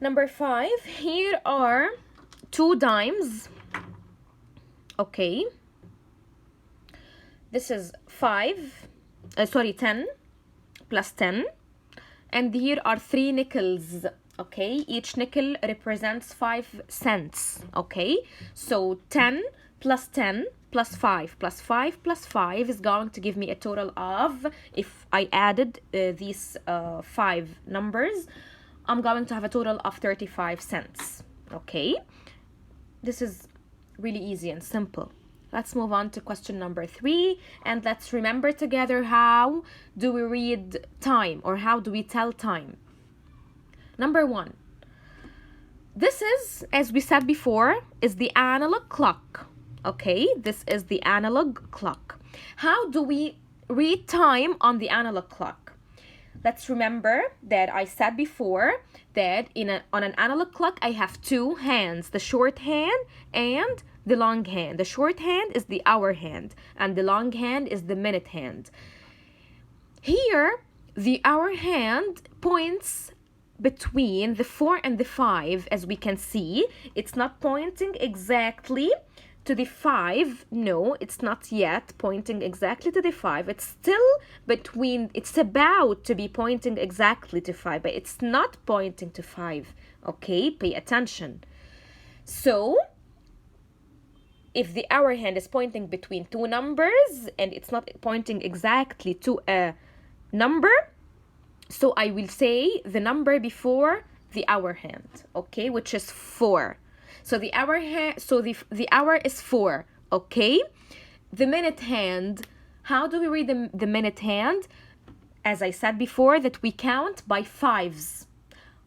Number 5, here are 2 dimes. Okay, this is 10 plus 10, and here are 3 nickels. Okay, each nickel represents 5 cents. Okay, so 10 plus 10 plus 5 plus 5 plus 5 is going to give me a total of, if I added these 5 numbers, I'm going to have a total of 35 cents. Okay, this is really easy and simple. Let's move on to question number 3, and let's remember together how do we read time, or how do we tell time. Number 1, this is, as we said before, is the analog clock. Okay, this is the analog clock. How do we read time on the analog clock? Let's remember that I said before that on an analog clock I have 2 hands, the short hand and the long hand. The short hand is the hour hand, and the long hand is the minute hand. Here, the hour hand points between the 4 and the 5, as we can see. It's not pointing exactly to the 5. No, it's not yet pointing exactly to the 5. It's still between, it's about to be pointing exactly to 5, but it's not pointing to 5. Okay, pay attention. So, if the hour hand is pointing between 2 numbers and it's not pointing exactly to a number, so I will say the number before the hour hand, okay, which is 4. So the hour hand, so the hour is 4, okay? The minute hand, how do we read the minute hand? As I said before, that we count by 5s.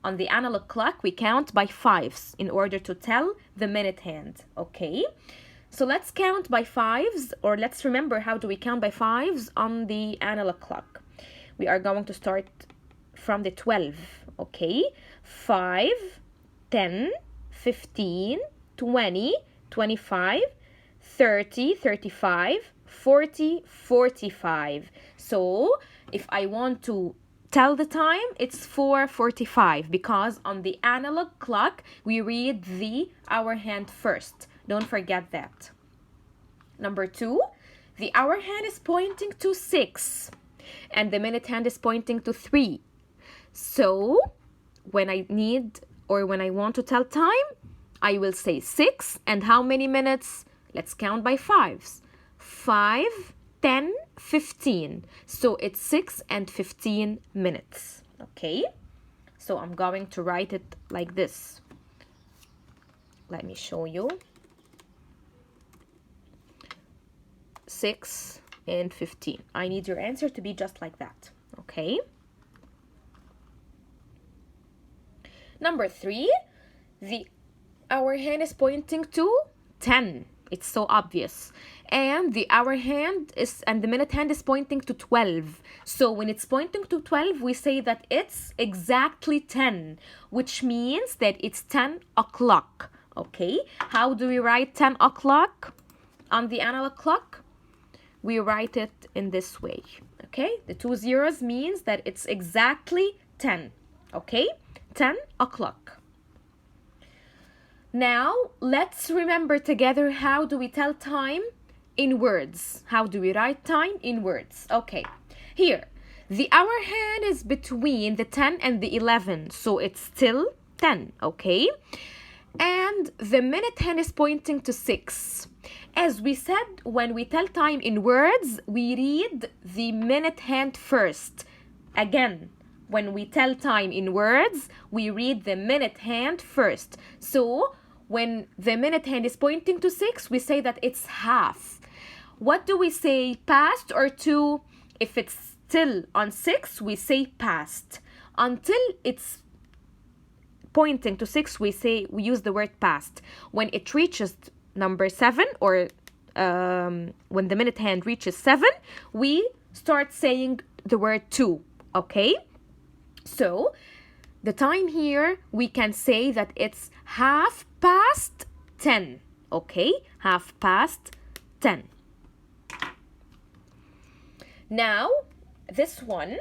On the analog clock, we count by 5s in order to tell the minute hand, okay? So let's count by 5s, or let's remember how do we count by 5s on the analog clock. We are going to start from the 12, okay? 5, 10, 15, 20, 25, 30, 35, 40, 45. So if I want to tell the time, it's 4:45, because on the analog clock, we read the hour hand first. Don't forget that. Number 2, the hour hand is pointing to 6, and the minute hand is pointing to 3. So when I need, or when I want to tell time, I will say 6, and how many minutes? Let's count by 5s. 5, 10, 15. So it's 6 and 15 minutes. Okay? So I'm going to write it like this. Let me show you. 6 and 15. I need your answer to be just like that. Okay? Number 3, the hour hand is pointing to 10. It's so obvious. And the hour hand is, and the minute hand is pointing to 12. So when it's pointing to 12, we say that it's exactly 10, which means that it's 10 o'clock. Okay? How do we write 10 o'clock on the analog clock? We write it in this way. Okay? The 2 zeros means that it's exactly 10. Okay? 10 o'clock. Now, let's remember together how do we tell time in words. How do we write time in words? Okay, here, the hour hand is between the 10 and the 11, so it's still 10, okay? And the minute hand is pointing to 6. As we said, when we tell time in words, we read the minute hand first. Again, when we tell time in words, we read the minute hand first. So, when the minute hand is pointing to 6, we say that it's half. What do we say, past or to? If it's still on 6, we say past. Until it's pointing to 6, we use the word past. When it reaches number 7, or when the minute hand reaches 7, we start saying the word to, okay? So, the time here, we can say that it's 10:30, okay? 10:30. Now, this one,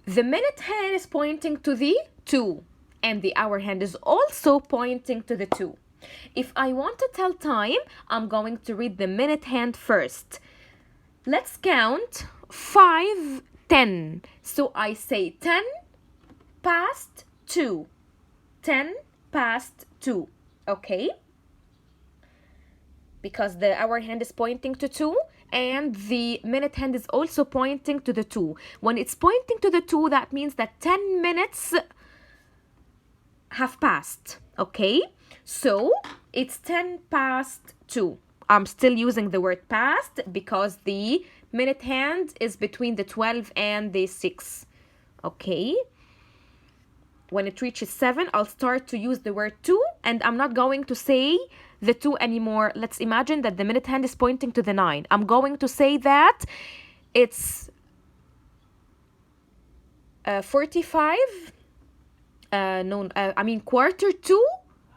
the minute hand is pointing to the 2, and the hour hand is also pointing to the 2. If I want to tell time, I'm going to read the minute hand first. Let's count 5, 10. So I say 10 past 2. 10 past 2. Okay? Because the hour hand is pointing to 2 and the minute hand is also pointing to the 2. When it's pointing to the 2, that means that 10 minutes have passed. Okay? So it's 10 past 2. I'm still using the word past because the minute hand is between the 12 and the 6. Okay? When it reaches 7, I'll start to use the word 2, and I'm not going to say the 2 anymore. Let's imagine that the minute hand is pointing to the 9. I'm going to say that it's 45, quarter to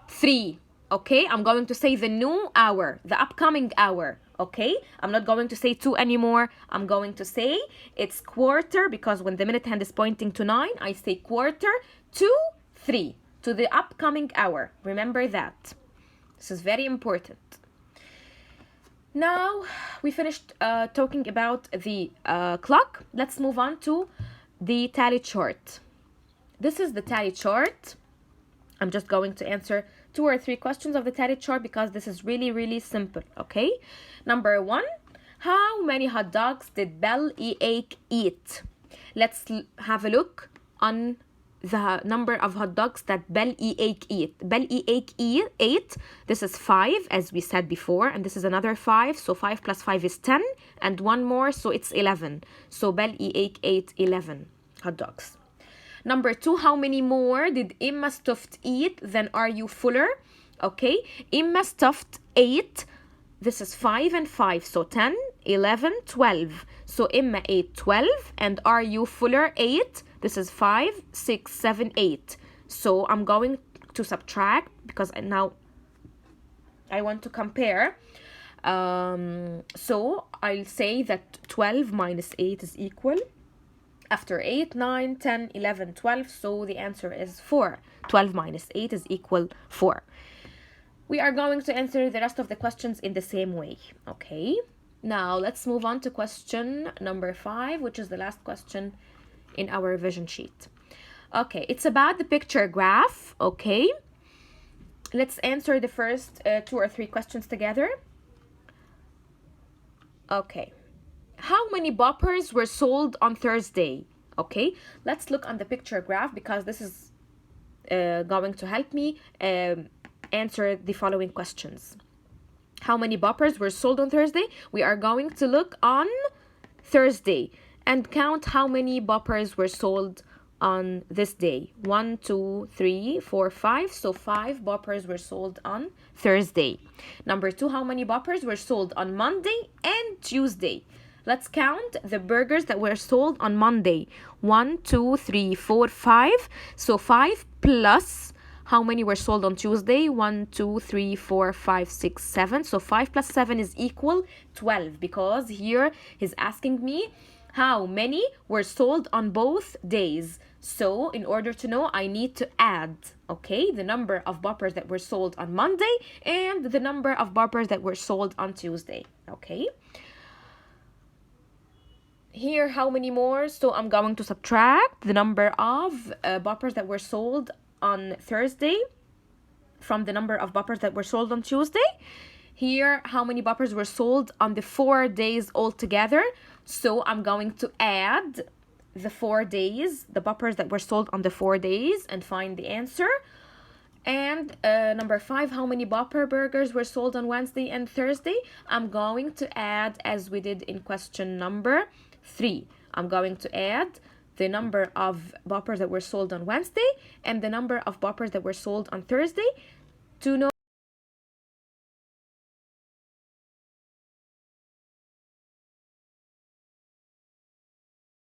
3. Okay, I'm going to say the new hour, the upcoming hour. Okay, I'm not going to say 2 anymore. I'm going to say it's quarter, because when the minute hand is pointing to 9, I say quarter to 3, to the upcoming hour. Remember that. This is very important. Now we finished talking about the clock. Let's move on to the tally chart. This is the tally chart. I'm just going to answer 2 or 3 questions of the tally chart because this is really, really simple. Okay. Number 1, how many hot dogs did Bellyache eat? Let's have a look on the number of hot dogs that Bellyache ate. Bellyache ate, this is 5, as we said before, and this is another 5, so 5 plus 5 is 10, and 1 more, so it's 11. So Bellyache ate 11 hot dogs. Number 2, how many more did Emma Stuffed eat than Are You Fuller? Okay, Emma Stuffed ate, this is 5 and 5, so 10, 11, 12. So Emma ate 12, and Are You Fuller ate, this is 5, 6, 7, 8. So I'm going to subtract because now I want to compare. So I'll say that 12 minus 8 is equal. After 8, 9, 10, 11, 12. So the answer is 4. 12 minus 8 is equal 4. We are going to answer the rest of the questions in the same way. Okay. Now let's move on to question number 5, which is the last question in our revision sheet. Okay, it's about the picture graph. Okay, let's answer the first 2 or 3 questions together. Okay, how many boppers were sold on Thursday? Okay, let's look on the picture graph because this is going to help me answer the following questions. How many boppers were sold on Thursday? We are going to look on Thursday and count how many boppers were sold on this day. 1, 2, 3, 4, 5. So 5 boppers were sold on Thursday. Number 2, how many boppers were sold on Monday and Tuesday? Let's count the burgers that were sold on Monday. 1, 2, 3, 4, 5. So 5 plus how many were sold on Tuesday? 1, 2, 3, 4, 5, 6, 7. So 5 plus 7 is equal 12 because here he's asking me how many were sold on both days. So in order to know, I need to add, okay, the number of boppers that were sold on Monday and the number of boppers that were sold on Tuesday. Okay. Here, how many more? So I'm going to subtract the number of boppers that were sold on Thursday from the number of boppers that were sold on Tuesday. Here, how many boppers were sold on the 4 days altogether? So I'm going to add the 4 days, the boppers that were sold on the 4 days, and find the answer. And number 5, how many bopper burgers were sold on Wednesday and Thursday? I'm going to add, as we did in question number 3. I'm going to add the number of boppers that were sold on Wednesday and the number of boppers that were sold on Thursday to know